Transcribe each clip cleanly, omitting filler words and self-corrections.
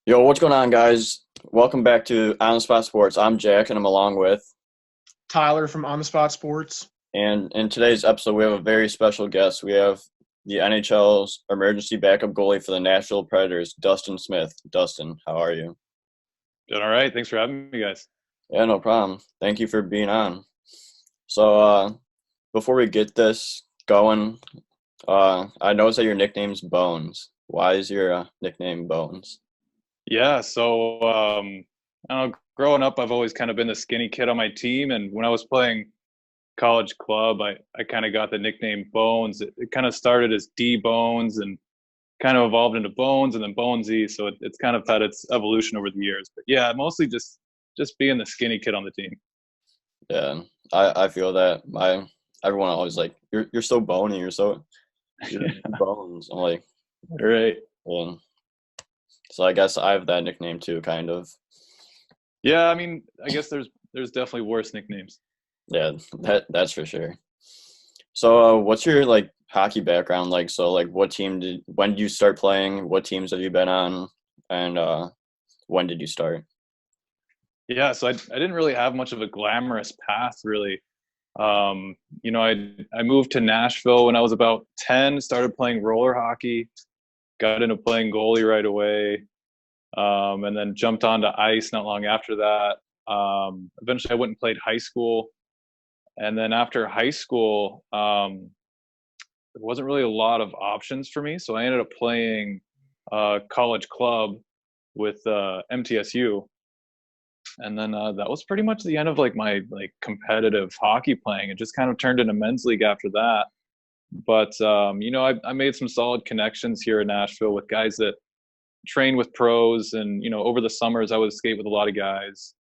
Yo, what's going on, guys? Welcome back to On the Spot Sports. I'm Jack, and I'm along with. Tyler from On the Spot Sports. And in today's episode, we have a very special guest. We have the NHL's emergency backup goalie for the Nashville Predators, Dustin Smith. Dustin, how are you? Doing all right. Thanks for having me, guys. Yeah, no problem. Thank you for being on. So, before we get this going, I noticed that your nickname's Bones. Why is your nickname Bones? Yeah. I don't know. Growing up, I've always kind of been the skinny kid on my team, and when I was playing college club, I kind of got the nickname Bones. It kind of started as D Bones and kind of evolved into Bones and then Bonesy. So it's kind of had its evolution over the years. But yeah, mostly just being the skinny kid on the team. Yeah, I feel that. Everyone always like you're so bony. You're Bones. I'm like, All right. yeah. So I guess I have that nickname too, kind of. Yeah. I mean, I guess there's definitely worse nicknames. Yeah, that's for sure. So, what's your like hockey background like? So, like, when did you start playing? What teams have you been on? And when did you start? Yeah, so I didn't really have much of a glamorous path, really. I moved to Nashville when I was about 10, started playing roller hockey, got into playing goalie right away, and then jumped onto ice not long after that. Eventually, I went and played high school, and then after high school, there wasn't really a lot of options for me, so I ended up playing college club with MTSU, and then that was pretty much the end of like my like competitive hockey playing. It just kind of turned into men's league after that. But I made some solid connections here in Nashville with guys that train with pros, and over the summers I would skate with a lot of guys.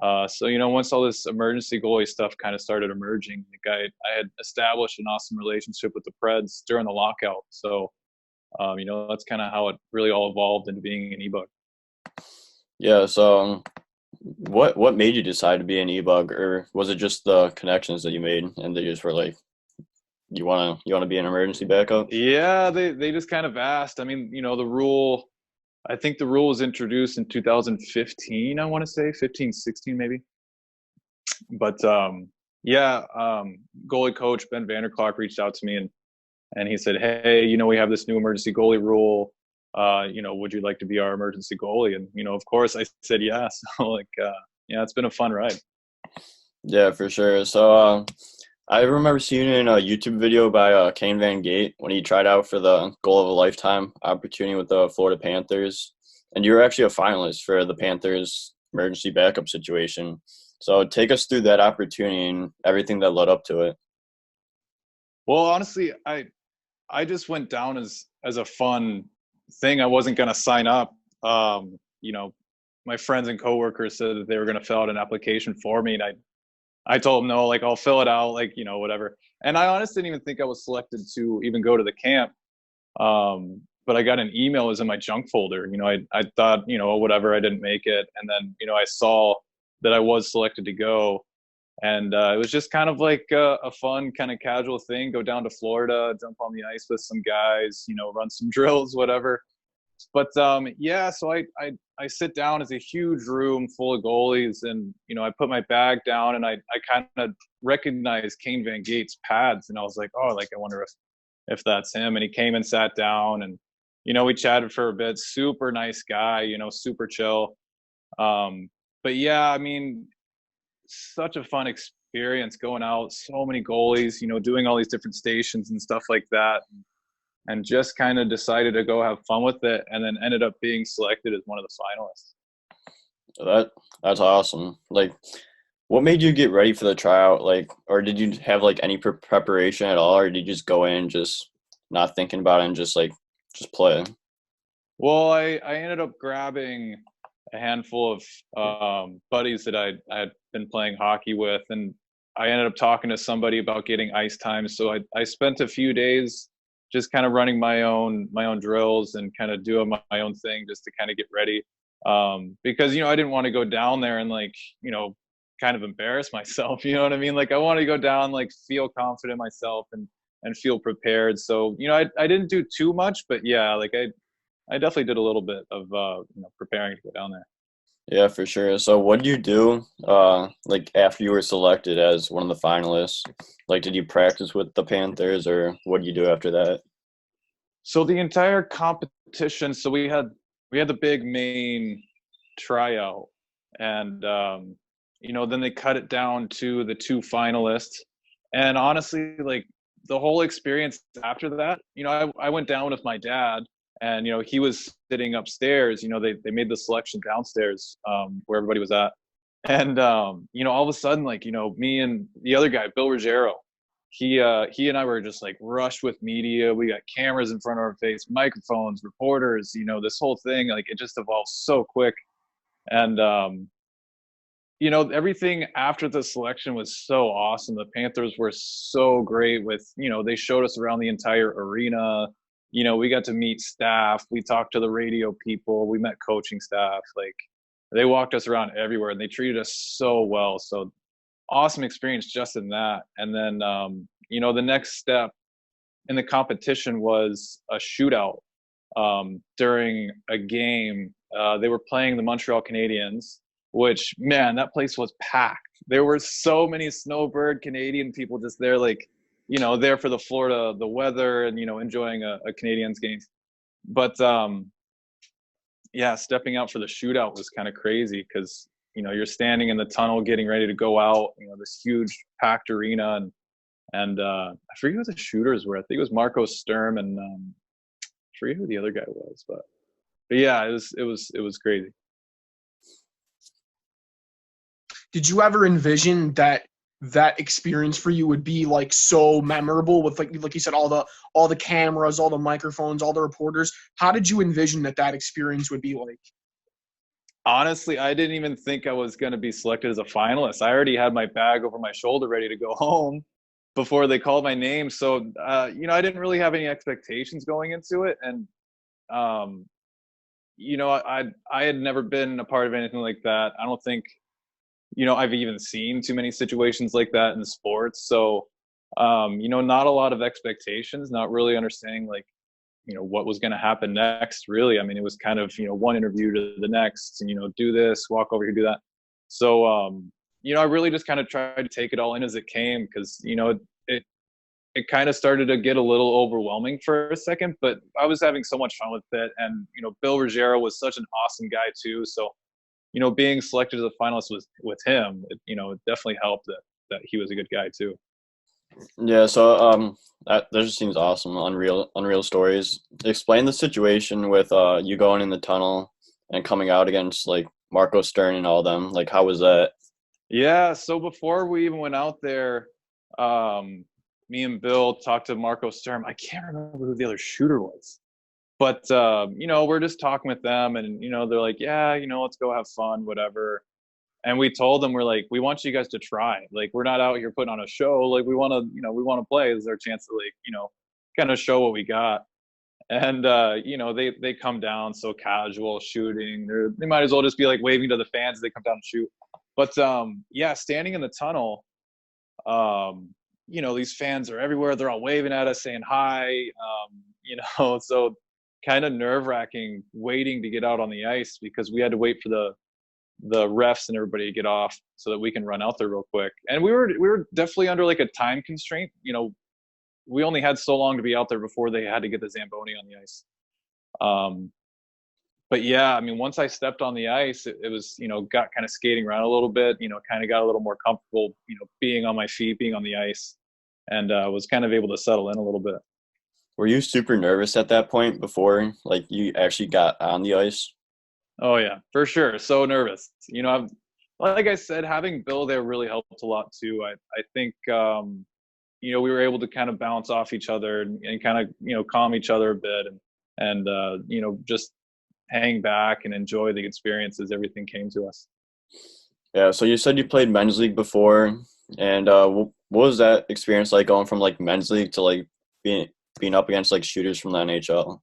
So once all this emergency goalie stuff kind of started emerging, like I had established an awesome relationship with the Preds during the lockout. So that's kind of how it really all evolved into being an EBUG. Yeah. So, what made you decide to be an EBUG, or was it just the connections that you made, and they just were like, you wanna be an emergency backup? Yeah, they just kind of asked. I mean, the rule, I think the rule was introduced in 2015, I want to say 15, 16 maybe. But yeah, goalie coach Ben Vanderklok reached out to me and he said, "Hey, we have this new emergency goalie rule. Would you like to be our emergency goalie?" And of course, I said yes. So yeah, it's been a fun ride. Yeah, for sure. So, I remember seeing in a YouTube video by Kane Van Gate when he tried out for the goal of a lifetime opportunity with the Florida Panthers, and you were actually a finalist for the Panthers emergency backup situation. So take us through that opportunity and everything that led up to it. Well, honestly, I just went down as a fun thing. I wasn't going to sign up. My friends and coworkers said that they were going to fill out an application for me, and I told them no, like I'll fill it out, like whatever. And I honestly didn't even think I was selected to even go to the camp. But I got an email, it was in my junk folder. I thought, whatever, I didn't make it, and then I saw that I was selected to go, and it was just kind of like a fun kind of casual thing. Go down to Florida, jump on the ice with some guys, run some drills, whatever. But yeah, so I sit down as a huge room full of goalies, and I put my bag down, and I kind of recognized Kane Van Gate's pads, and I was like, oh, like I wonder if that's him. And he came and sat down, and we chatted for a bit. Super nice guy, super chill. But yeah, I mean, such a fun experience going out, so many goalies, doing all these different stations and stuff like that, and just kind of decided to go have fun with it, and then ended up being selected as one of the finalists. So that's awesome. Like, what made you get ready for the tryout? Like, or did you have like any preparation at all, or did you just go in just not thinking about it and just play? Well, I ended up grabbing a handful of buddies that I had been playing hockey with, and I ended up talking to somebody about getting ice time. So I spent a few days just kind of running my own drills and kind of doing my own thing just to kind of get ready. Because I didn't want to go down there and like kind of embarrass myself. You know what I mean? Like I want to go down, like feel confident in myself and feel prepared. So I didn't do too much, but yeah, like I definitely did a little bit of preparing to go down there. Yeah, for sure. So what did you do like after you were selected as one of the finalists? Like did you practice with the Panthers or what did you do after that? So the entire competition, so we had the big main tryout, and then they cut it down to the two finalists. And honestly, like the whole experience after that, I went down with my dad, and he was sitting upstairs. They made the selection downstairs, where everybody was at. And all of a sudden, like, me and the other guy, Bill Ruggiero, he and I were just like rushed with media. We got cameras in front of our face, microphones, reporters, this whole thing, like it just evolved so quick. And everything after the selection was so awesome. The Panthers were so great with, they showed us around the entire arena. We got to meet staff. We talked to the radio people. We met coaching staff. Like they walked us around everywhere and they treated us so well. So awesome experience just in that. And then, the next step in the competition was a shootout during a game. They were playing the Montreal Canadiens, which, man, that place was packed. There were so many snowbird Canadian people just there, like, there for the weather and, enjoying a Canadiens game. But, yeah, stepping out for the shootout was kind of crazy because, you're standing in the tunnel getting ready to go out, this huge packed arena. And I forget who the shooters were. I think it was Marco Sturm and I forget who the other guy was. But yeah, it was crazy. Did you ever envision that experience for you would be like so memorable with like you said, all the cameras, all the microphones, all the reporters? How did you envision that experience would be like? Honestly, I didn't even think I was going to be selected as a finalist. I already had my bag over my shoulder ready to go home before they called my name. So, I didn't really have any expectations going into it. And, I had never been a part of anything like that. I don't think, I've even seen too many situations like that in sports. So, not a lot of expectations, not really understanding like, what was going to happen next, really. I mean, it was kind of, one interview to the next and, do this, walk over here, do that. So, I really just kind of tried to take it all in as it came because, it kind of started to get a little overwhelming for a second, but I was having so much fun with it. And, Bill Ruggiero was such an awesome guy too. So, being selected as a finalist with him, it definitely helped that he was a good guy too. Yeah, so that just seems awesome. Unreal stories. Explain the situation with you going in the tunnel and coming out against like Marco Stern and all them. Like, how was that? Yeah, so before we even went out there, me and Bill talked to Marco Stern. I can't remember who the other shooter was, but we're just talking with them, and they're like, yeah, let's go have fun, whatever. And we told them, we're like, we want you guys to try. Like, we're not out here putting on a show. Like, we want to play. This is our chance to like, kind of show what we got. And they come down so casual shooting. They might as well just be like waving to the fans as they come down and shoot. But yeah, standing in the tunnel, these fans are everywhere. They're all waving at us, saying hi. So kind of nerve-wracking waiting to get out on the ice because we had to wait for the refs and everybody to get off so that we can run out there real quick. And we were definitely under like a time constraint. We only had so long to be out there before they had to get the Zamboni on the ice. But yeah, I mean, once I stepped on the ice, it was, got kind of skating around a little bit, kind of got a little more comfortable, being on my feet, being on the ice, and was kind of able to settle in a little bit. Were you super nervous at that point before like you actually got on the ice? Oh yeah, for sure. So nervous. Like I said, having Bill there really helped a lot too. I think, we were able to kind of bounce off each other and kind of, calm each other a bit and just hang back and enjoy the experience as everything came to us. Yeah, so you said you played men's league before, and what was that experience like going from like men's league to like being up against like shooters from the NHL?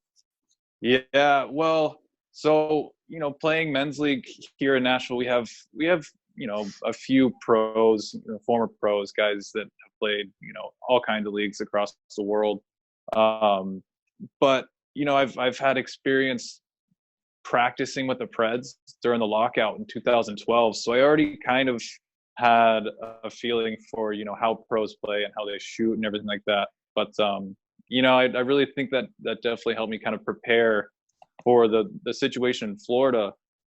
Yeah, well, so playing men's league here in Nashville, we have a few pros, former pros, guys that have played all kinds of leagues across the world. But I've had experience practicing with the Preds during the lockout in 2012. So I already kind of had a feeling for, how pros play and how they shoot and everything like that. But, I really think that definitely helped me kind of prepare for the situation in Florida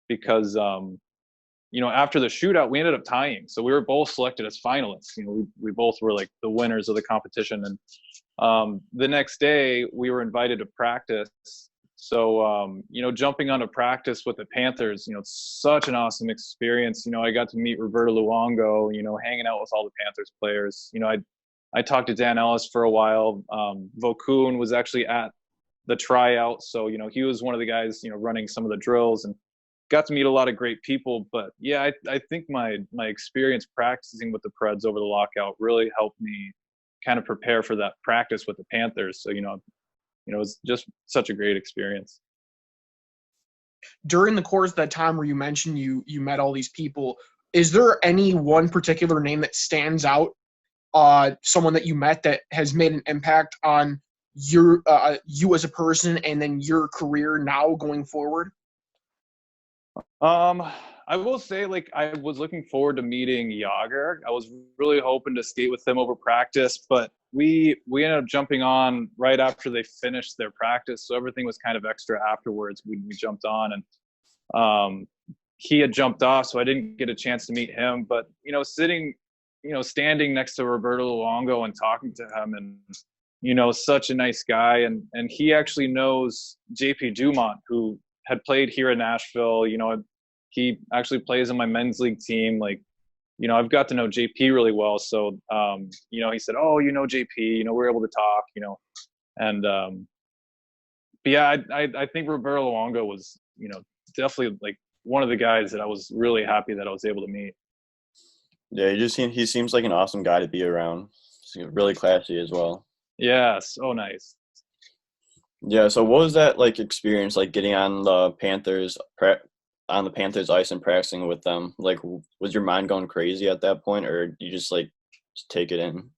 because, after the shootout, we ended up tying. So we were both selected as finalists. We both were like the winners of the competition. And the next day we were invited to practice. So, jumping on a practice with the Panthers, it's such an awesome experience. I got to meet Roberto Luongo, hanging out with all the Panthers players. I talked to Dan Ellis for a while. Vokun was actually at the tryout. So, he was one of the guys, running some of the drills and got to meet a lot of great people. But yeah, I think my experience practicing with the Preds over the lockout really helped me kind of prepare for that practice with the Panthers. So, it was just such a great experience. During the course of that time where you mentioned you met all these people, is there any one particular name that stands out, someone that you met that has made an impact on you as a person and then your career now going forward? I will say, I was looking forward to meeting Yager. I was really hoping to skate with him over practice, but we ended up jumping on right after they finished their practice. So everything was kind of extra afterwards. We jumped on and, he had jumped off, so I didn't get a chance to meet him, but, standing next to Roberto Luongo and talking to him and, such a nice guy. And he actually knows JP Dumont, who had played here in Nashville. He actually plays in my men's league team. I've got to know JP really well. So, he said, "Oh, JP, we're able to talk, and, but yeah, I think Roberto Luongo was, definitely one of the guys that I was really happy that I was able to meet. Yeah, he seems like an awesome guy to be around. He's really classy as well. Yeah, so nice. Yeah, so what was that experience getting on the Panthers ice and practicing with them? Was your mind going crazy at that point, or you just take it in?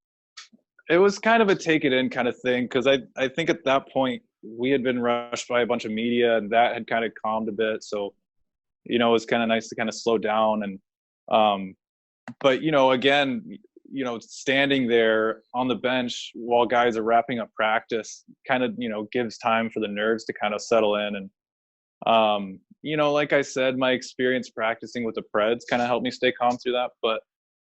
It was kind of a take it in kind of thing because I think at that point we had been rushed by a bunch of media and that had kind of calmed a bit. So, it was kind of nice to kind of slow down and but again, standing there on the bench while guys are wrapping up practice kind of, gives time for the nerves to kind of settle in. And, like I said, my experience practicing with the Preds kind of helped me stay calm through that. But,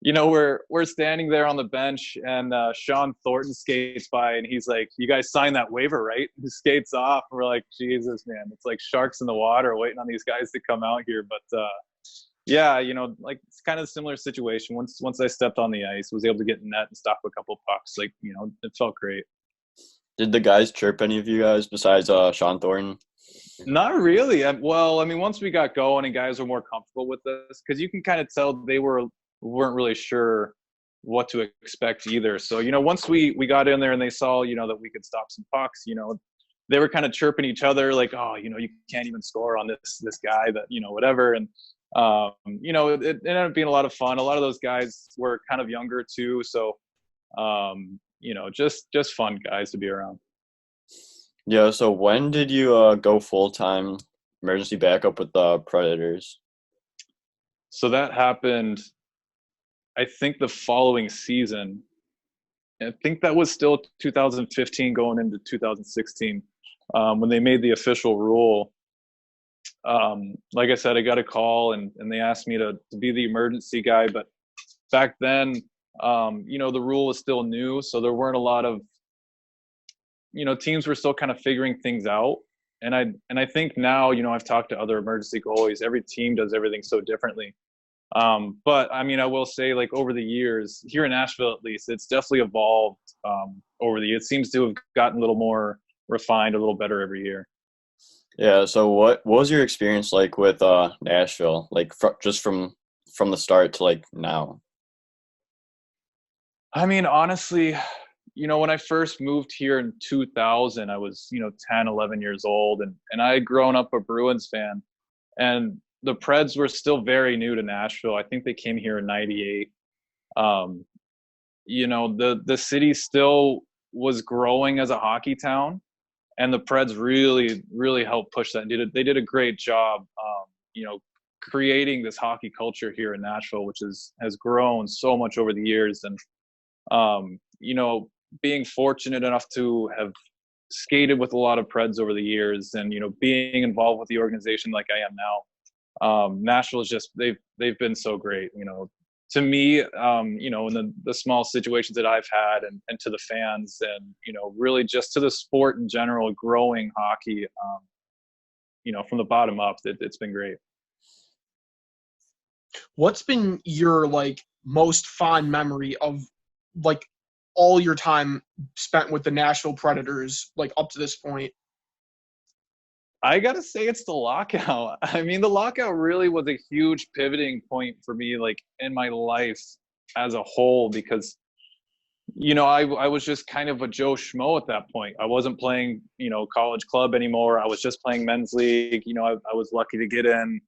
we're standing there on the bench and Sean Thornton skates by and he's like, "You guys signed that waiver, right?" He skates off. And we're like, Jesus, man, it's like sharks in the water waiting on these guys to come out here. But, yeah, it's kind of a similar situation. Once I stepped on the ice, was able to get in net and stop a couple of pucks. It felt great. Did the guys chirp any of you guys besides Sean Thornton? Not really. Once we got going and guys were more comfortable with this, because you can kind of tell they weren't really sure what to expect either. So, once we got in there and they saw, that we could stop some pucks, they were kind of chirping each other like, "Oh, you can't even score on this guy that, whatever." And it ended up being a lot of fun. A lot of those guys were kind of younger too. So, just fun guys to be around. Yeah. So when did you go full-time emergency backup with the Predators? So that happened, I think, the following season. I think that was still 2015 going into 2016 when they made the official rule. Like I said, I got a call and they asked me to be the emergency guy. But back then, the rule was still new. So there weren't a lot of, teams were still kind of figuring things out. And I think now, I've talked to other emergency goalies. Every team does everything so differently. But I will say over the years here in Nashville, at least, it's definitely evolved over the years. It seems to have gotten a little more refined, a little better every year. Yeah. So what was your experience like with Nashville? Just from the start to now? Honestly, when I first moved here in 2000, I was 10, 11 years old, and I had grown up a Bruins fan, and the Preds were still very new to Nashville. I think they came here in '98. The city still was growing as a hockey town. and the Preds really helped push that. And they did a great job, creating this hockey culture here in Nashville, which has grown so much over the years. And being fortunate enough to have skated with a lot of Preds over the years, and being involved with the organization like I am now, Nashville is just they've been so great. To me, in the small situations that I've had, and to the fans, and really just to the sport in general, growing hockey, from the bottom up, it's been great. What's been your most fond memory of all your time spent with the Nashville Predators up to this point? I gotta say it's the lockout. I mean, the lockout really was a huge pivoting point for me, in my life as a whole, because I was just kind of a Joe Schmo at that point. I wasn't playing college club anymore. I was just playing men's league. I was lucky to get in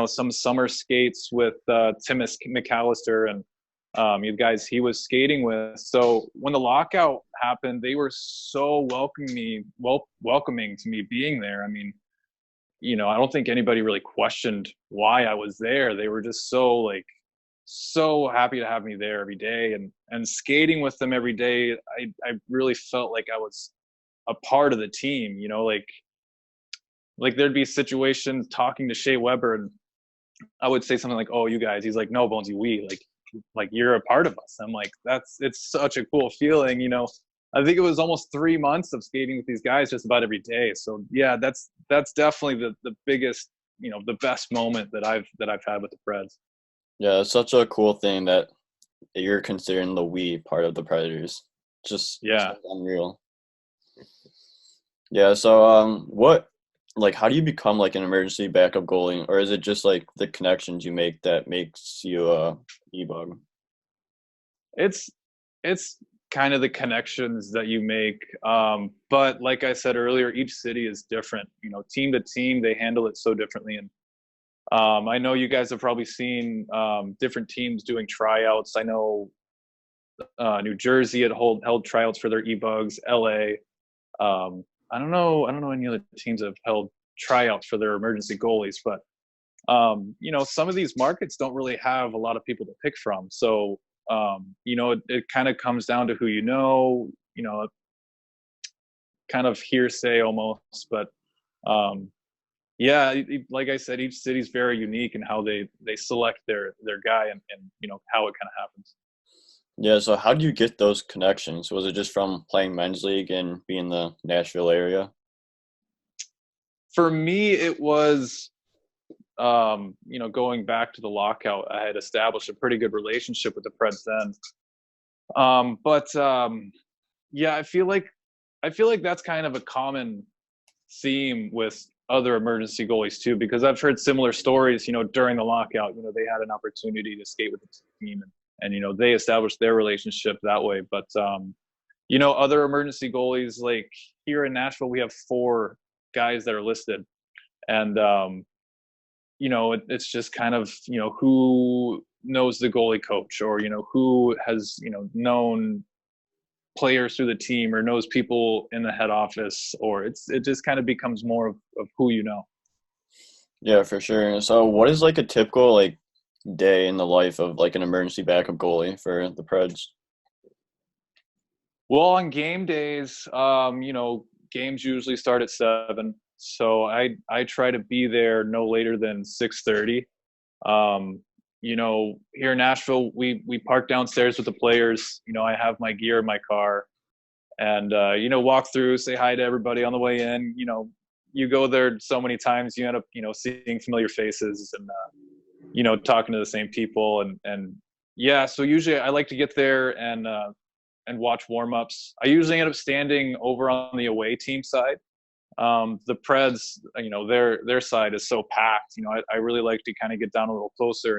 some summer skates with Tim McAllister and the guys he was skating with. So when the lockout happened, they were so welcoming to me being there. I mean, I don't think anybody really questioned why I was there. They were just so happy to have me there every day, and skating with them every day. I really felt like I was a part of the team, like there'd be situations talking to Shea Weber, and I would say something like, "Oh, you guys," he's like, "No, Bonesy, we like you're a part of us." I'm like, it's such a cool feeling. I think it was almost 3 months of skating with these guys just about every day. So yeah, that's definitely the biggest, the best moment that I've had with the Preds. Yeah, it's such a cool thing that you're considering the we part of the Predators. Just unreal. Yeah, so how do you become an emergency backup goalie, or is it just the connections you make that makes you a EBUG? It's kind of the connections that you make, but like I said earlier, each city is different. Team to team, they handle it so differently. And I know you guys have probably seen different teams doing tryouts. I know New Jersey had held tryouts for their EBUGs. LA. I don't know any other teams that have held tryouts for their emergency goalies, but some of these markets don't really have a lot of people to pick from. So it kind of comes down to who kind of hearsay almost, but like I said, each city's very unique in how they select their guy, and how it kind of happens. Yeah, so how do you get those connections? Was it just from playing men's league and being in the Nashville area? For me, it was, going back to the lockout, I had established a pretty good relationship with the Preds then. I feel like that's kind of a common theme with other emergency goalies too, because I've heard similar stories, during the lockout, they had an opportunity to skate with the team, and they established their relationship that way. But other emergency goalies, like here in Nashville, we have 4 guys that are listed, and it's just kind of who knows the goalie coach, or who has known players through the team, or knows people in the head office, or it just kind of becomes more of who you know. Yeah, for sure. So what is a typical day in the life of an emergency backup goalie for the Preds? Well, on game days, games usually start at 7, so I try to be there no later than 6:30. Here in Nashville, we park downstairs with the players. I have my gear in my car, and walk through, say hi to everybody on the way in. You go there so many times, you end up seeing familiar faces, and talking to the same people, and so usually I like to get there and watch warm-ups. I usually end up standing over on the away team side. The Preds, their side is so packed. I really like to kind of get down a little closer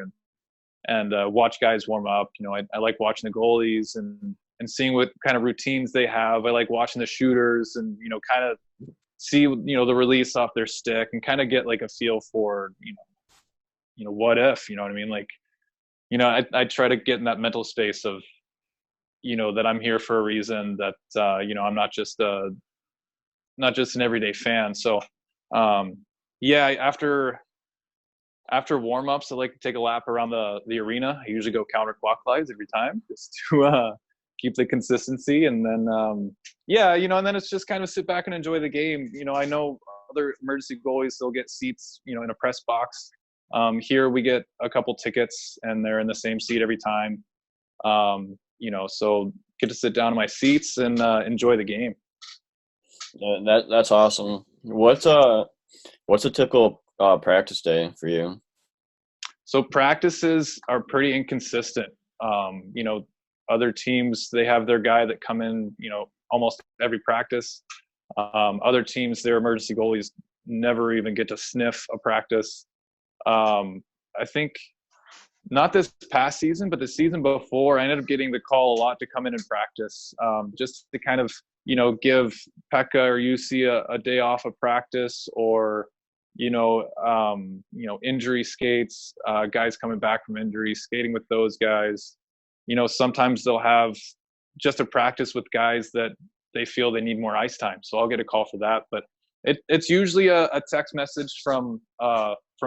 and watch guys warm up. I like watching the goalies and seeing what kind of routines they have. I like watching the shooters and kind of see the release off their stick, and kind of get a feel for what if, what I mean? I try to get in that mental space of that I'm here for a reason, that I'm not just a not just an everyday fan. So, yeah, after warm-ups, I like to take a lap around the arena. I usually go counterclockwise every time just to keep the consistency. And then, yeah, and then it's just kind of sit back and enjoy the game. I know other emergency goalies still get seats, in a press box. Here we get a couple tickets and they're in the same seat every time. So get to sit down in my seats and enjoy the game. That's awesome. What's a typical practice day for you? So practices are pretty inconsistent. Other teams, they have their guy that come in, almost every practice. Other teams, their emergency goalies never even get to sniff a practice. I think not this past season, but the season before, I ended up getting the call a lot to come in and practice, just to kind of, give Pekka or UC a day off of practice, or, injury skates, guys coming back from injury, skating with those guys. Sometimes they'll have just a practice with guys that they feel they need more ice time. So I'll get a call for that. But it's usually a text message from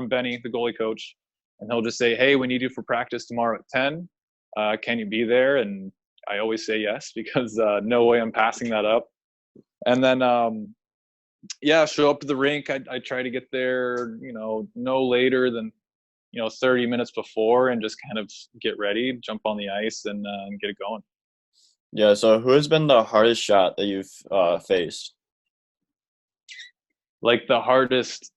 Benny, the goalie coach, and he'll just say, "Hey, we need you for practice tomorrow at 10. Can you be there?" And I always say yes, because no way I'm passing that up. And then, show up to the rink. I try to get there, no later than 30 minutes before, and just kind of get ready, jump on the ice, and get it going. Yeah. So who has been the hardest shot that you've faced? Like the hardest,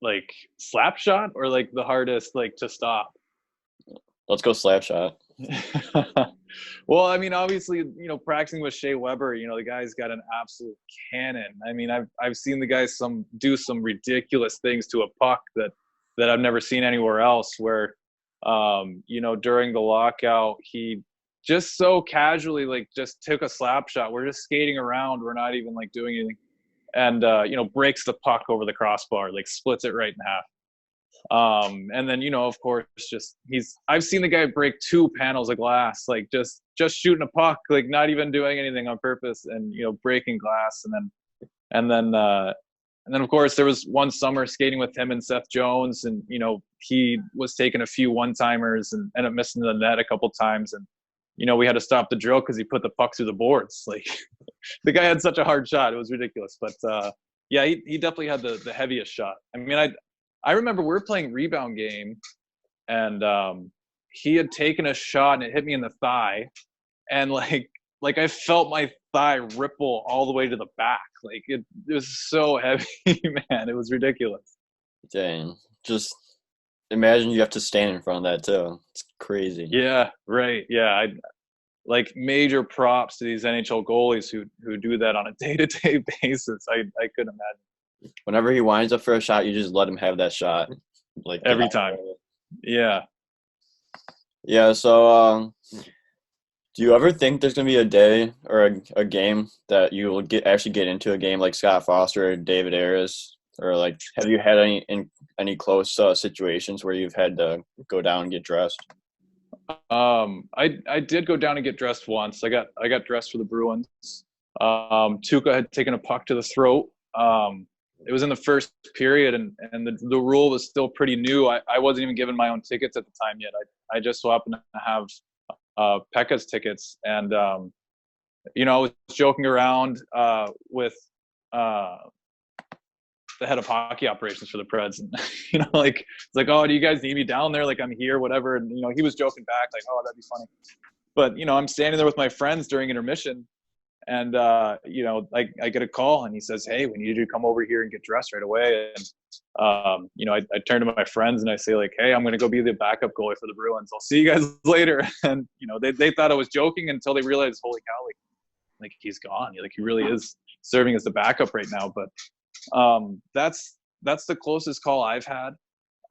like slap shot, or like the hardest, like to stop? Let's go slap shot. Well, I mean, obviously, practicing with Shea Weber, the guy's got an absolute cannon. I mean, I've seen the guys do some ridiculous things to a puck that I've never seen anywhere else, where, during the lockout, he just so casually, like, just took a slap shot. We're just skating around. We're not even, like, doing anything. And, breaks the puck over the crossbar, like, splits it right in half. And then, of course, I've seen the guy break 2 panels of glass, like, just shooting a puck, like, not even doing anything on purpose, and, breaking glass. And then, of course, there was one summer skating with him and Seth Jones, and, he was taking a few one-timers and ended up missing the net a couple times. And, we had to stop the drill because he put the puck through the boards. Like, the guy had such a hard shot. It was ridiculous. But, yeah, he definitely had the heaviest shot. I mean, I remember we were playing rebound game, and he had taken a shot and it hit me in the thigh, and like I felt my thigh ripple all the way to the back. Like it was so heavy, man. It was ridiculous. Dang. Just imagine you have to stand in front of that too. It's crazy. Yeah, right. Yeah, like major props to these NHL goalies who do that on a day-to-day basis. I couldn't imagine. Whenever he winds up for a shot, you just let him have that shot. Like every time. Yeah. Yeah, so do you ever think there's going to be a day or a game that you will actually get into a game like Scott Foster or David Ayres? Or, like, have you had any close situations where you've had to go down and get dressed? I did go down and get dressed once. I got dressed for the Bruins. Tuukka had taken a puck to the throat. It was in the first period, and the rule was still pretty new. I wasn't even given my own tickets at the time yet. I just so happened to have Pekka's tickets, and I was joking around with the head of hockey operations for the Preds, and it's like, "Oh, do you guys need me down there? Like, I'm here, whatever." And he was joking back, like, "Oh, that'd be funny." But I'm standing there with my friends during intermission, and I get a call, and he says, "Hey, we need you to come over here and get dressed right away." And I turn to my friends and I say, like, "Hey, I'm going to go be the backup goalie for the Bruins. I'll see you guys later." And they thought I was joking until they realized, holy cow, like he's gone. Like, he really is serving as the backup right now. But that's the closest call I've had.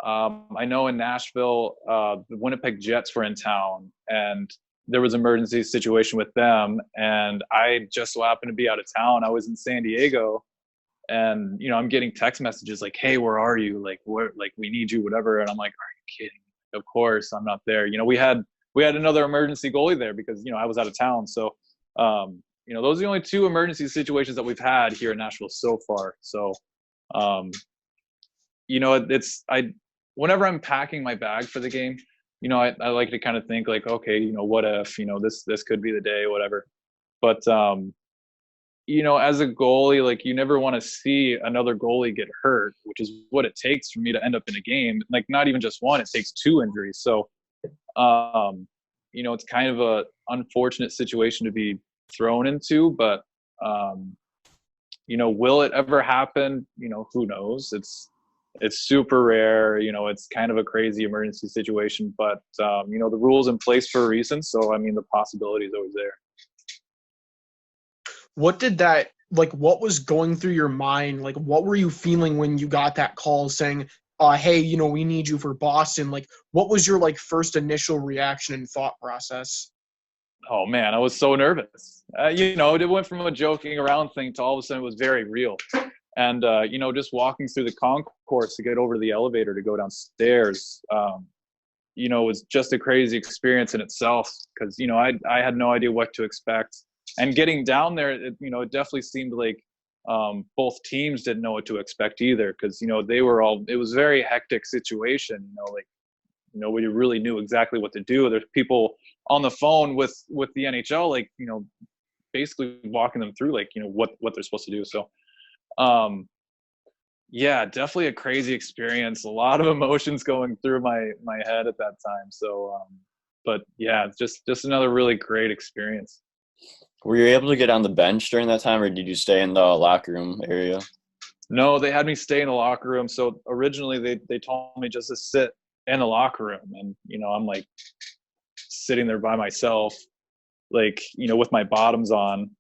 I know in Nashville, the Winnipeg Jets were in town, and there was an emergency situation with them, and I just so happened to be out of town. I was in San Diego, and I'm getting text messages like, "Hey, where are you? Like, we need you, whatever." And I'm like, "Are you kidding? Of course I'm not there." We had another emergency goalie there because I was out of town. So those are the only two emergency situations that we've had here in Nashville so far. So, whenever I'm packing my bag for the game, I like to kind of think like, okay, what if, this could be the day, whatever. But, as a goalie, like you never want to see another goalie get hurt, which is what it takes for me to end up in a game. Like not even just one, it takes two injuries. So, it's kind of a unfortunate situation to be thrown into, but, will it ever happen? Who knows? It's super rare. It's kind of a crazy emergency situation, but, the rule's in place for a reason. So, I mean, the possibility is always there. What was going through your mind? Like, what were you feeling when you got that call saying, hey, we need you for Boston? Like, what was your first initial reaction and thought process? Oh man, I was so nervous. It went from a joking around thing to all of a sudden it was very real. And, just walking through the concourse to get over to the elevator to go downstairs, was just a crazy experience in itself because, I had no idea what to expect. And getting down there, it definitely seemed like both teams didn't know what to expect either because, it was a very hectic situation, nobody really knew exactly what to do. There's people on the phone with the NHL, basically walking them through, what they're supposed to do. So, yeah, definitely a crazy experience. A lot of emotions going through my head at that time. So, but yeah, just another really great experience. Were you able to get on the bench during that time, or did you stay in the locker room area? No, they had me stay in the locker room. So originally they told me just to sit in the locker room, and I'm like sitting there by myself, with my bottoms on,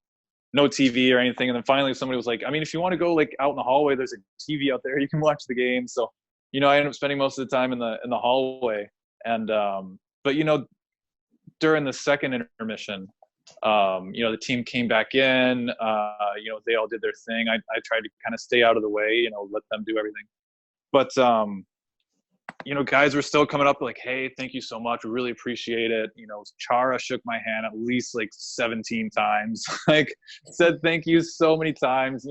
no TV or anything. And then finally somebody was like, I mean, if you want to go out in the hallway, there's a TV out there, you can watch the game. So, I ended up spending most of the time in the hallway. And but during the second intermission, the team came back in, they all did their thing. I tried to kind of stay out of the way, let them do everything. But, guys were still coming up like, hey, thank you so much. We really appreciate it. Chara shook my hand at least 17 times, said thank you so many times.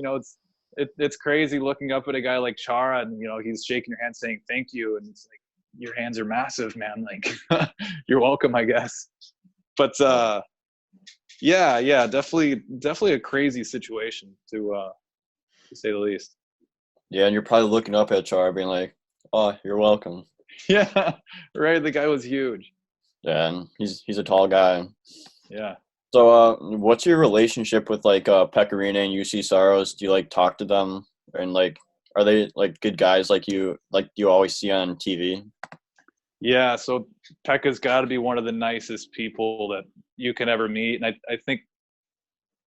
It's crazy looking up at a guy like Chara and, he's shaking your hand saying thank you. And it's like, your hands are massive, man. You're welcome, I guess. But, yeah, definitely a crazy situation to say the least. Yeah, and you're probably looking up at Char being like, oh, you're welcome. Yeah, right. The guy was huge. Yeah, and he's a tall guy. Yeah. So, what's your relationship with Pekka, Rinne and UC Saros? Do you talk to them, and are they good guys like you always see on TV? Yeah, so Pekka's got to be one of the nicest people that you can ever meet, and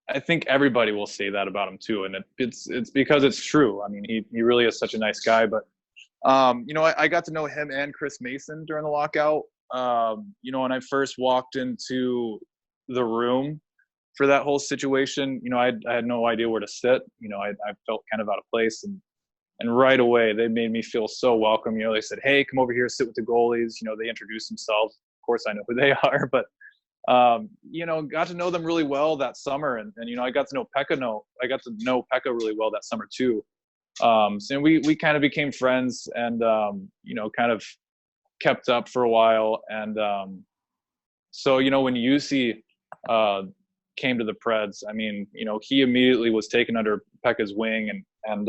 I think everybody will say that about him too, and it's because it's true. I mean, he really is such a nice guy. But I got to know him and Chris Mason during the lockout. When I first walked into the room for that whole situation, I had no idea where to sit. I felt kind of out of place, and right away they made me feel so welcome. They said, hey, come over here, sit with the goalies. They introduced themselves. Of course I know who they are, but got to know them really well that summer. And I got to know Pekka really well that summer too. So we kind of became friends and, kind of kept up for a while. And, so, when UC, came to the Preds, I mean, he immediately was taken under Pekka's wing and,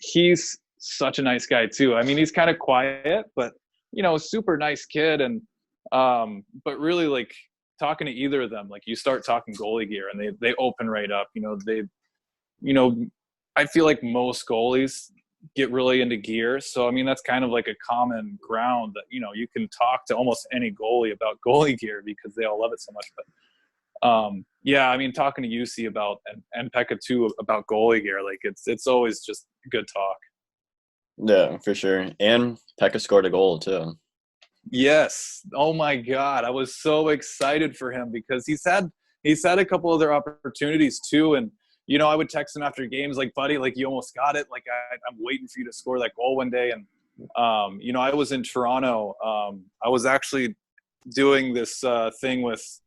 he's such a nice guy too. I mean, he's kind of quiet, but, super nice kid. And, but really talking to either of them, you start talking goalie gear and they open right up, I feel like most goalies get really into gear. So, I mean, that's kind of a common ground that, you can talk to almost any goalie about goalie gear because they all love it so much. But, yeah, I mean, talking to UC about, and Pekka too, about goalie gear, it's always just good talk. Yeah, for sure. And Pekka scored a goal too. Yes. Oh my God. I was so excited for him because he's had a couple other opportunities too. And, I would text him after games buddy, you almost got it. I'm waiting for you to score that goal one day. And, I was in Toronto. I was actually doing this thing with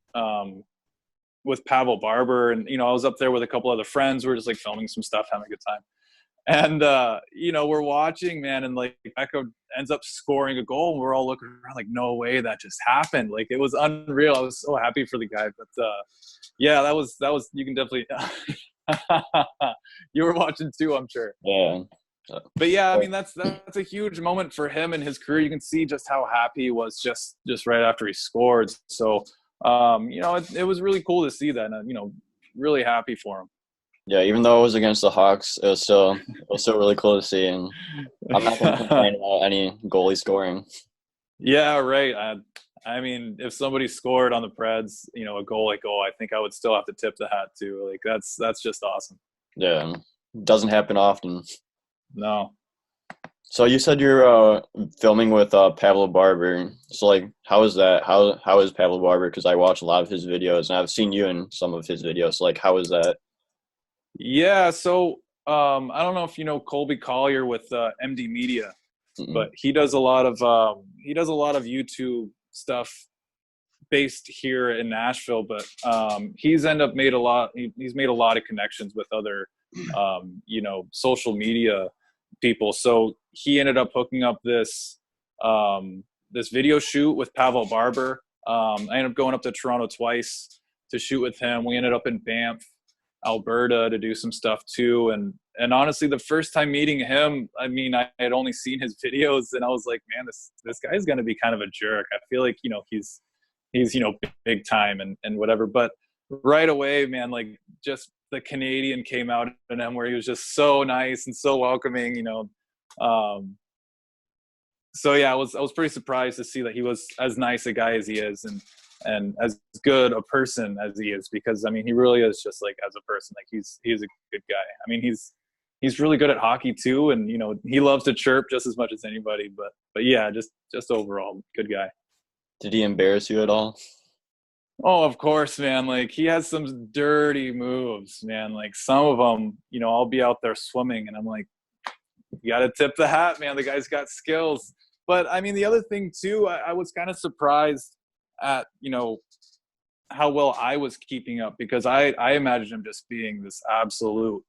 with Pavel Barber, and I was up there with a couple other friends. We were just like filming some stuff, having a good time. And we're watching, man, and like Ekko ends up scoring a goal, and we're all looking around like, no way that just happened. Like, it was unreal. I was so happy for the guy. But yeah, that was you can definitely you were watching too, I'm sure. Yeah. But yeah, I mean, that's a huge moment for him in his career. You can see just how happy he was just right after he scored. So it was really cool to see that, and really happy for him. Yeah, even though it was against the Hawks, it was still really cool to see, and I'm not going to complain about any goalie scoring. Yeah, right. I mean, if somebody scored on the Preds, a goalie goal, I think I would still have to tip the hat too. Like, that's just awesome. Yeah, doesn't happen often. No. So you said you're filming with Pavel Barber. So like, how is that? How is Pavel Barber? Because I watch a lot of his videos, and I've seen you in some of his videos. So like, how is that? Yeah. So I don't know if you know Colby Collier with MD Media, but he does a lot of YouTube stuff based here in Nashville. But he's made a lot of connections with other social media people. So he ended up hooking up this video shoot with Pavel Barber. I ended up going up to Toronto twice to shoot with him. We ended up in Banff, Alberta, to do some stuff too. And honestly, the first time meeting him, I mean, I had only seen his videos, and I was like, man, this guy's going to be kind of a jerk. I feel like, he's big time and whatever. But right away, man, like, just the Canadian came out in him, where he was just so nice and so welcoming, so yeah, I was pretty surprised to see that he was as nice a guy as he is, and as good a person as he is, because I mean, he really is just like, as a person, like he's a good guy. I mean, he's really good at hockey too, and he loves to chirp just as much as anybody. But yeah, just overall good guy. Did he embarrass you at all? Oh, of course, man. Like, he has some dirty moves, man. Like, some of them, I'll be out there swimming, and I'm like, you got to tip the hat, man. The guy's got skills. But I mean, the other thing too, I was kind of surprised at, how well I was keeping up, because I imagined him just being this absolute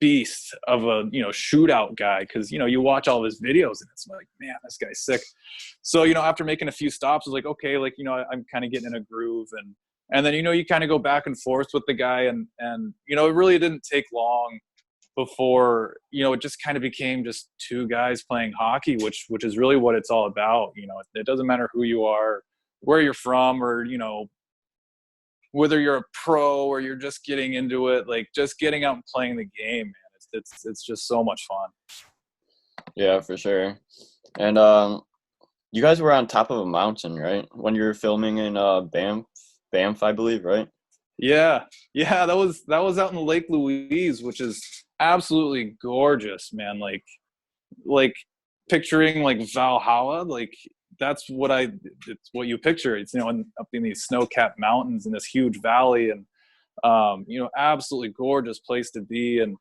beast of a shootout guy, because you watch all of his videos and it's like, man, this guy's sick. So after making a few stops, I was like, okay, like I'm kind of getting in a groove, and then you kind of go back and forth with the guy, and it really didn't take long before it just kind of became just two guys playing hockey, which is really what it's all about. It doesn't matter who you are, where you're from, or whether you're a pro or you're just getting into it. Like, just getting out and playing the game, man, it's just so much fun. Yeah, for sure. And you guys were on top of a mountain, right, when you were filming in Banff, I believe, right? Yeah, that was out in Lake Louise, which is absolutely gorgeous, man. Like picturing like Valhalla, like that's what it's what you picture. It's up in these snow-capped mountains in this huge valley, and absolutely gorgeous place to be. And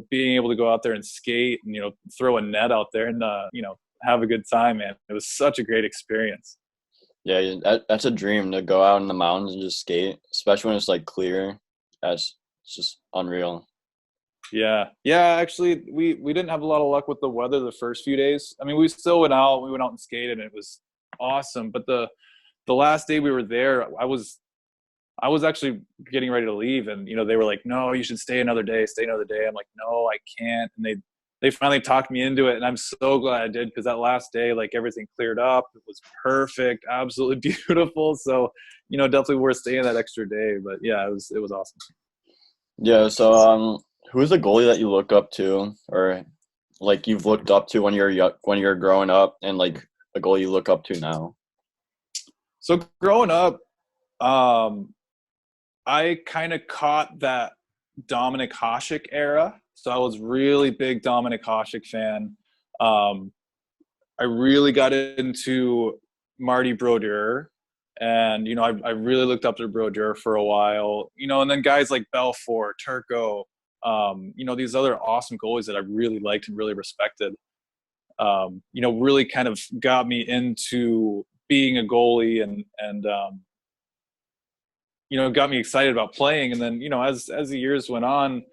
being able to go out there and skate, and throw a net out there, and have a good time, man. It was such a great experience. Yeah, that's a dream, to go out in the mountains and just skate, especially when it's like clear. It's just unreal. Yeah. Actually, we didn't have a lot of luck with the weather the first few days. I mean, we went out and skated, and it was awesome. But the last day we were there, I was actually getting ready to leave, and they were like, no, you should stay another day. I'm like, no, I can't. And they finally talked me into it, and I'm so glad I did, because that last day, like, everything cleared up. It was perfect, absolutely beautiful. So definitely worth staying that extra day. But yeah, it was awesome. Yeah. So who's the goalie that you look up to, or like you've looked up to when you're growing up, and like a goalie you look up to now? So growing up, I kind of caught that Dominik Hasek era. So I was really big Dominik Hasek fan. I really got into Marty Brodeur, and I really looked up to Brodeur for a while. And then guys like Belfort, Turco, these other awesome goalies that I really liked and really respected. Really kind of got me into being a goalie, and got me excited about playing. And then, as the years went on,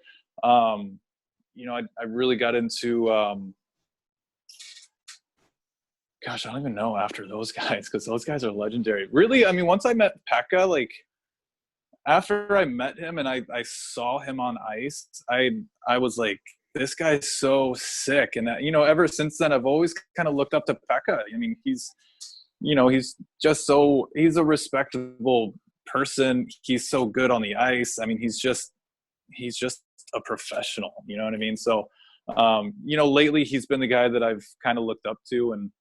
I really got into, gosh, I don't even know after those guys, because those guys are legendary. Really, I mean, once I met Pekka, like after I met him and I saw him on ice, I was like, this guy's so sick. And ever since then, I've always kind of looked up to Pekka. I mean, he's a respectable person. He's so good on the ice. I mean, he's just a professional, you know what I mean? So, lately he's been the guy that I've kind of looked up to, and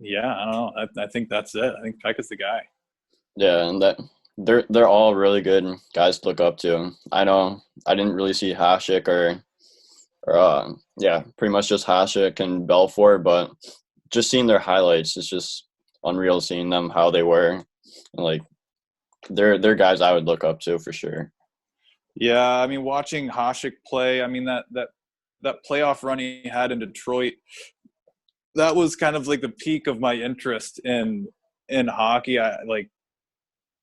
yeah, I don't know. I think that's it. I think Pekka's the guy. Yeah, and that they're all really good guys to look up to. I know I didn't really see Hasek or pretty much just Hasek and Belfort, but just seeing their highlights, it's just unreal seeing them how they were. And like they're guys I would look up to for sure. Yeah, I mean, watching Hasek play, I mean that playoff run he had in Detroit, that was kind of like the peak of my interest in hockey.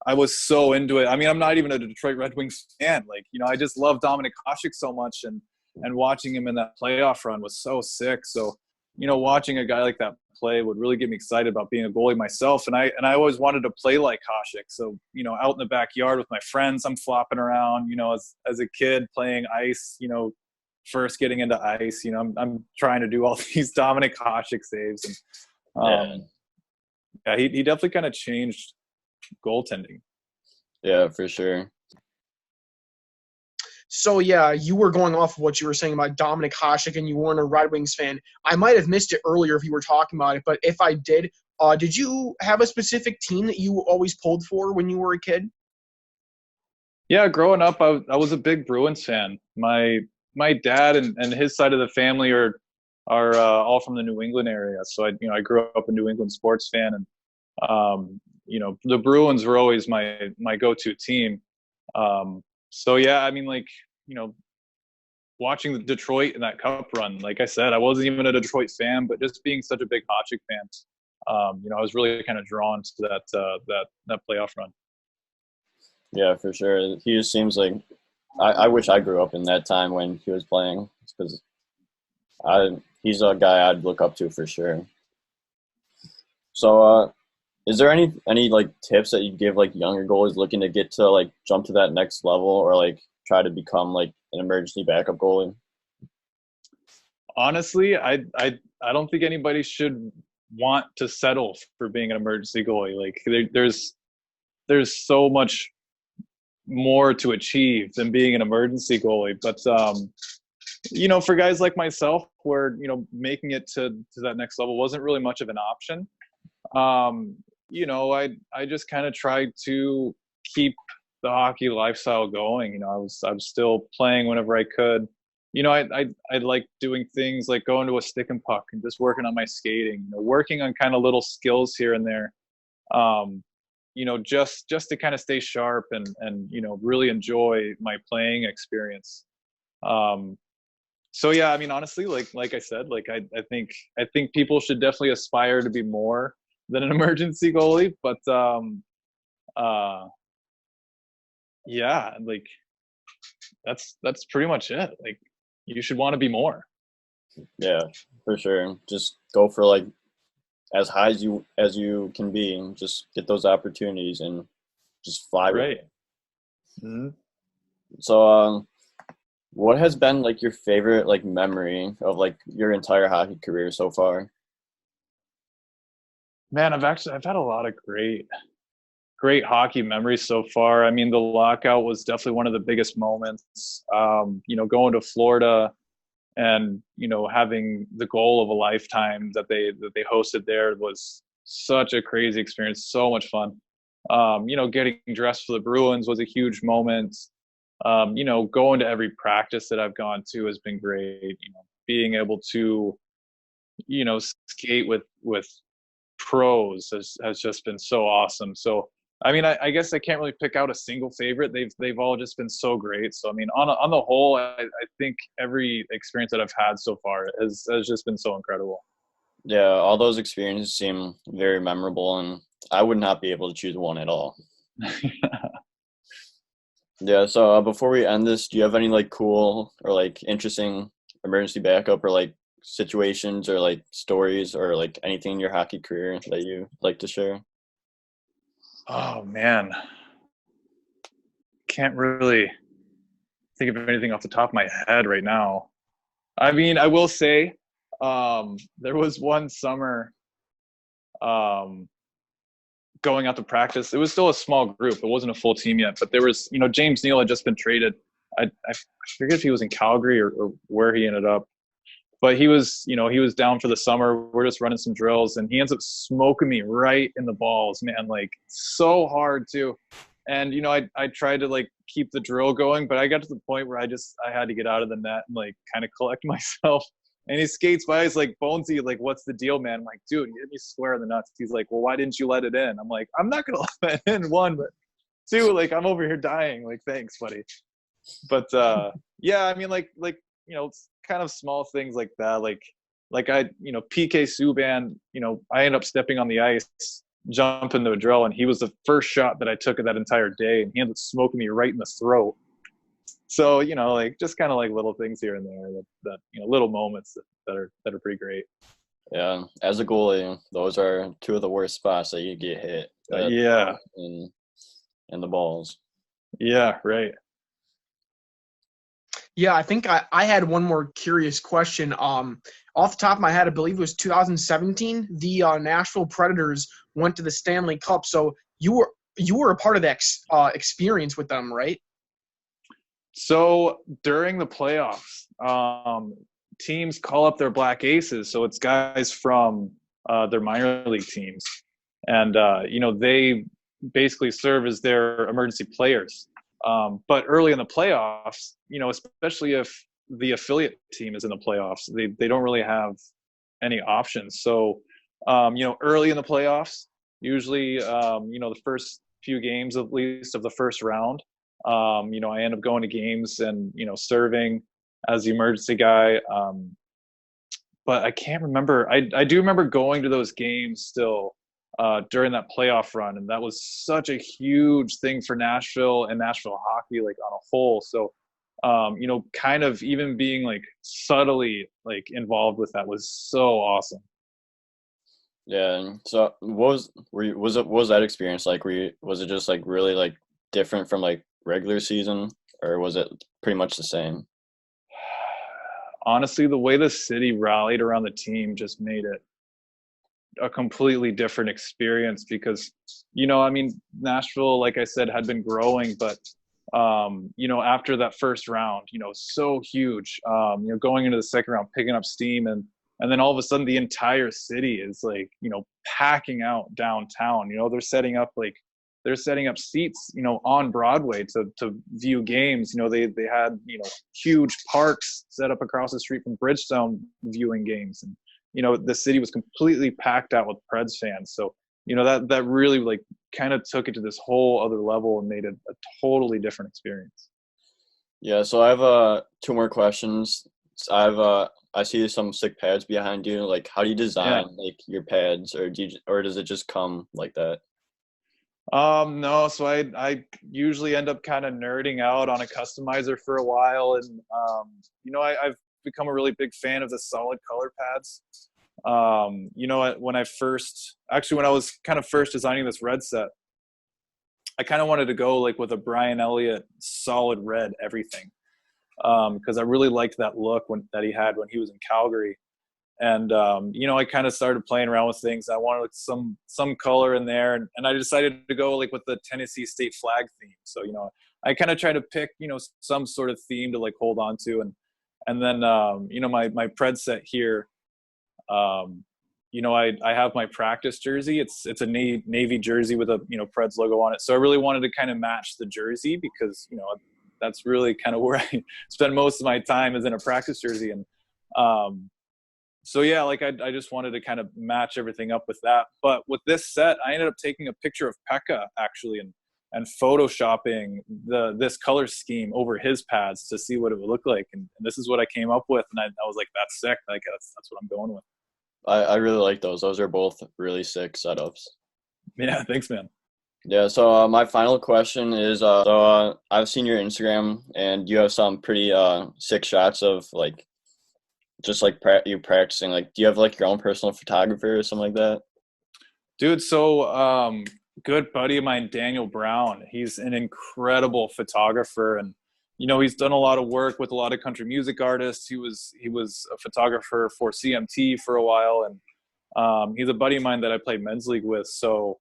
I was so into it. I mean, I'm not even a Detroit Red Wings fan. Like, I just love Dominik Hasek so much, and watching him in that playoff run was so sick. So, watching a guy like that play would really get me excited about being a goalie myself. And I always wanted to play like Hasek. So, out in the backyard with my friends, I'm flopping around, as a kid playing ice, first getting into ice, I'm trying to do all these Dominik Hasek saves. And he definitely kind of changed goaltending. Yeah, for sure. So, yeah, you were going off of what you were saying about Dominik Hasek, and you weren't a Red Wings fan. I might have missed it earlier if you were talking about it, but if I did you have a specific team that you always pulled for when you were a kid? Yeah, growing up, I was a big Bruins fan. My dad and his side of the family are all from the New England area. So I grew up a New England sports fan, and the Bruins were always my go-to team. So yeah, I mean, watching the Detroit in that cup run, like I said, I wasn't even a Detroit fan, but just being such a big Hasek fan, I was really kind of drawn to that playoff run. Yeah, for sure. He just seems like I wish I grew up in that time when he was playing, because he's a guy I'd look up to for sure. So, is there any like tips that you'd give like younger goalies looking to get to like jump to that next level, or like try to become like an emergency backup goalie? Honestly, I don't think anybody should want to settle for being an emergency goalie. Like there's so much more to achieve than being an emergency goalie. But for guys like myself, where making it to that next level wasn't really much of an option. I just kind of tried to keep the hockey lifestyle going. I was still playing whenever I could. I like doing things like going to a stick and puck and just working on my skating, working on kind of little skills here and there. Just to kind of stay sharp and really enjoy my playing experience. So yeah, I mean, honestly, like I said, I think people should definitely aspire to be more than an emergency goalie, but yeah, like that's pretty much it. Like, you should want to be more. Yeah, for sure. Just go for like as high as you can be, and just get those opportunities and just fly. Right. Mm-hmm. So, what has been like your favorite like memory of like your entire hockey career so far? Man, I've had a lot of great hockey memories so far. I mean, the lockout was definitely one of the biggest moments. Going to Florida and having the goal of a lifetime that they hosted there was such a crazy experience, so much fun. Getting dressed for the Bruins was a huge moment. Going to every practice that I've gone to has been great. Being able to skate with pros has just been so awesome. So I mean, I guess I can't really pick out a single favorite. They've all just been so great. So I mean, on the whole, I think every experience that I've had so far has just been so incredible. Yeah, all those experiences seem very memorable, and I would not be able to choose one at all. Yeah, so before we end this, do you have any like cool or like interesting emergency backup or like situations or like stories or like anything in your hockey career that you like to share? Oh man, can't really think of anything off the top of my head right now. I mean, I will say, there was one summer, going out to practice. It was still a small group. It wasn't a full team yet, but there was, James Neal had just been traded. I forget if he was in Calgary or where he ended up, but he was down for the summer. We're just running some drills, and he ends up smoking me right in the balls, man, like so hard too. And I tried to like keep the drill going, but I got to the point where I had to get out of the net and like kind of collect myself. And he skates by, he's like, Bonesy, like, what's the deal, man? I'm like, dude, you hit me square in the nuts. He's like, well, why didn't you let it in? I'm like, I'm not gonna let it in, one, but two, like, I'm over here dying. Like, thanks, buddy. But yeah, I mean, like it's kind of small things like that. Like I, PK Subban, I ended up stepping on the ice, jumping to a drill, and he was the first shot that I took of that entire day, and he ended up smoking me right in the throat. So, like just kind of like little things here and there that little moments that are pretty great. Yeah, as a goalie, those are two of the worst spots that you get hit. Yeah. In the balls. Yeah, right. Yeah, I think I had one more curious question. Off the top of my head, I believe it was 2017. The Nashville Predators went to the Stanley Cup. So you were a part of that experience with them, right? So during the playoffs, teams call up their Black Aces. So it's guys from their minor league teams. And, they basically serve as their emergency players. But early in the playoffs, especially if the affiliate team is in the playoffs, they don't really have any options. So, early in the playoffs, usually, the first few games, at least of the first round, I end up going to games and, serving as the emergency guy. But I can't remember. I do remember going to those games still during that playoff run. And that was such a huge thing for Nashville and Nashville hockey, like on a whole. So, kind of even being like subtly like involved with that was so awesome. Yeah. So what was that experience like? Was it just like really like different from like regular season, or was it pretty much the same? Honestly, the way the city rallied around the team just made it a completely different experience because, I mean, Nashville, like I said, had been growing, but, after that first round, so huge, going into the second round, picking up steam. And then all of a sudden the entire city is like, packing out downtown, they're setting up seats, on Broadway to view games. They had, huge parks set up across the street from Bridgestone viewing games. And, the city was completely packed out with Preds fans. So, that really like kind of took it to this whole other level and made it a totally different experience. Yeah, so I have two more questions. I see some sick pads behind you. Like, how do you design like your pads, or does it just come like that? No, so I usually end up kind of nerding out on a customizer for a while, and I've become a really big fan of the solid color pads. When I was kind of first designing this red set, I kind of wanted to go like with a Brian Elliott solid red everything, because I really liked that look that he had when he was in Calgary. And, I kind of started playing around with things. I wanted some color in there. And I decided to go like with the Tennessee state flag theme. So, I kind of try to pick, some sort of theme to like hold on to. And then, my Pred set here, I have my practice jersey. It's a navy jersey with a, Preds logo on it. So I really wanted to kind of match the jersey because, that's really kind of where I spend most of my time is in a practice jersey. And, so yeah, like I just wanted to kind of match everything up with that. But with this set, I ended up taking a picture of Pekka actually and photoshopping this color scheme over his pads to see what it would look like. And this is what I came up with. And I was like, that's sick. Like that's what I'm going with. I really like those. Those are both really sick setups. Yeah, thanks, man. Yeah, so my final question is I've seen your Instagram and you have some pretty sick shots of like just like you practicing. Like, do you have like your own personal photographer or something like that? Dude, so good buddy of mine, Daniel Brown. He's an incredible photographer, and he's done a lot of work with a lot of country music artists. He was a photographer for CMT for a while, and he's a buddy of mine that I played men's league with. So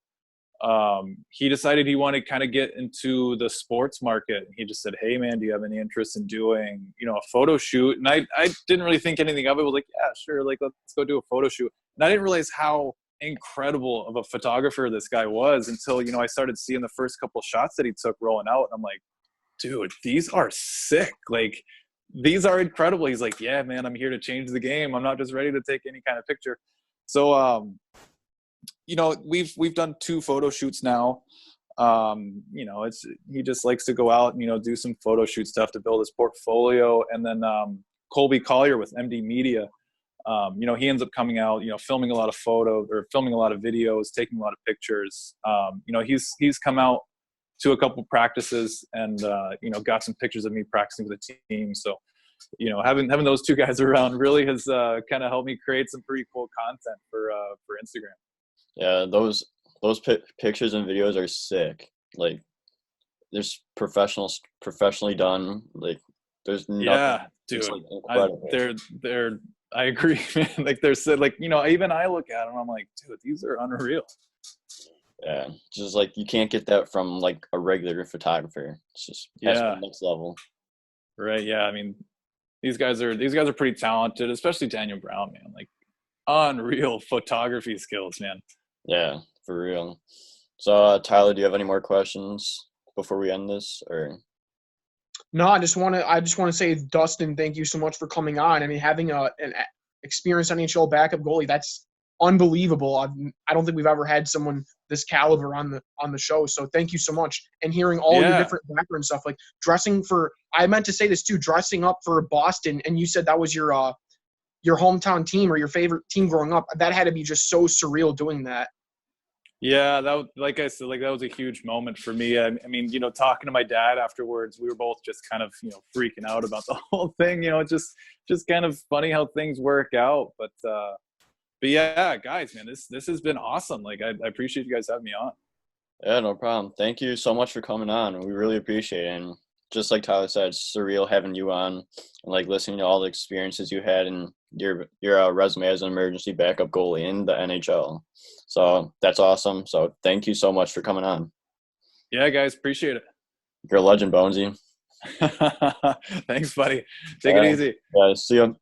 he decided he wanted to kind of get into the sports market. He just said, "Hey, man, do you have any interest in doing a photo shoot?" And I didn't really think anything of it. I was like, "Yeah, sure. Like, let's go do a photo shoot." And I didn't realize how incredible of a photographer this guy was until I started seeing the first couple shots that he took rolling out, and I'm like, dude, these are sick. Like, these are incredible. He's like, yeah, man, I'm here to change the game. I'm not just ready to take any kind of picture. So we've done 2 photo shoots now. It's he just likes to go out and do some photo shoot stuff to build his portfolio. And then Colby Collier with MD Media, he ends up coming out, filming a lot of filming a lot of videos, taking a lot of pictures. He's come out to a couple practices and, got some pictures of me practicing with the team. So, having those 2 guys around really has kind of helped me create some pretty cool content for Instagram. Yeah, those pictures and videos are sick. Like, there's professionally done. Like, there's nothing. Yeah, dude, like incredible. they're I agree, man. Like, they're like, even I look at them, I'm like, dude, these are unreal. Yeah, just like you can't get that from like a regular photographer. It's just has to be next level. Right. Yeah. I mean, these guys are pretty talented, especially Daniel Brown, man. Like, unreal photography skills, man. Yeah, for real. So, Tyler, do you have any more questions before we end this, or? No, I just want to say, Dustin, thank you so much for coming on. I mean, having an experienced NHL backup goalie, that's unbelievable. I don't think we've ever had someone this caliber on the show. So thank you so much. And hearing all your different background stuff, like dressing for, I meant to say this too, dressing up for Boston, and you said that was your hometown team or your favorite team growing up. That had to be just so surreal doing that. Yeah, like I said, like that was a huge moment for me. I mean, talking to my dad afterwards, we were both just kind of, freaking out about the whole thing. Just kind of funny how things work out. But yeah, guys, man, this has been awesome. Like, I appreciate you guys having me on. Yeah, no problem. Thank you so much for coming on. We really appreciate it. And just like Tyler said, it's surreal having you on and like listening to all the experiences you had and your resume as an emergency backup goalie in the NHL. So that's awesome. So thank you so much for coming on. Yeah, guys, appreciate it. You're a legend, Bonesy. Thanks, buddy. Take it easy. Yeah, see you.